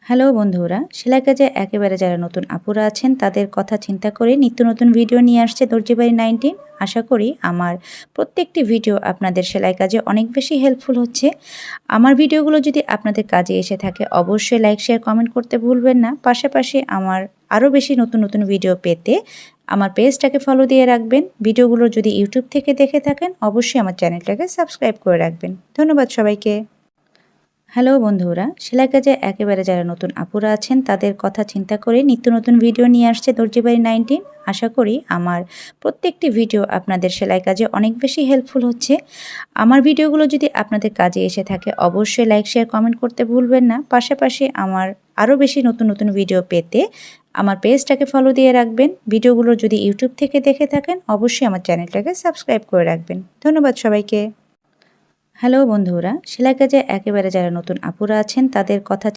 Hello বন্ধুরা, সেলাই কাজে একেবারে যারা নতুন আপুরা আছেন তাদের কথা চিন্তা করে নিত্য নতুন ভিডিও নিয়ে আসছে দর্জি বাড়ি 19। আশা করি আমার প্রত্যেকটি ভিডিও আপনাদের সেলাই কাজে অনেক বেশি হেল্পফুল হচ্ছে। আমার ভিডিওগুলো যদি আপনাদের কাজে এসে থাকে অবশ্যই লাইক শেয়ার কমেন্ট করতে ভুলবেন না। পাশাপাশি আমার আরও বেশি নতুন নতুন ভিডিও পেতে আমার পেজটাকে ফলো দিয়ে রাখবেন। ভিডিওগুলো যদি ইউটিউব থেকে দেখে থাকেন অবশ্যই আমার চ্যানেলটাকে সাবস্ক্রাইব করে রাখবেন। ধন্যবাদ সবাইকে। হ্যালো বন্ধুরা, সেলাই কাজে একেবারে যারা নতুন আপুরা আছেন তাদের কথা চিন্তা করে নিত্য নতুন ভিডিও নিয়ে আসছে দর্জি বাড়ি 19। আশা করি আমার প্রত্যেকটি ভিডিও আপনাদের সেলাই কাজে অনেক বেশি হেল্পফুল হচ্ছে। আমার ভিডিওগুলো যদি আপনাদের কাজে এসে থাকে অবশ্যই লাইক শেয়ার কমেন্ট করতে ভুলবেন না। পাশাপাশি আমার আরও বেশি নতুন নতুন ভিডিও পেতে আমার পেজটাকে ফলো দিয়ে রাখবেন। ভিডিওগুলো যদি ইউটিউব থেকে দেখে থাকেন অবশ্যই আমার চ্যানেলটাকে সাবস্ক্রাইব করে রাখবেন। ধন্যবাদ সবাইকে। হ্যালো বন্ধুরা, সেলাই কাজে একেবারে যারা নতুন আপুরা আছেন তাদের কথা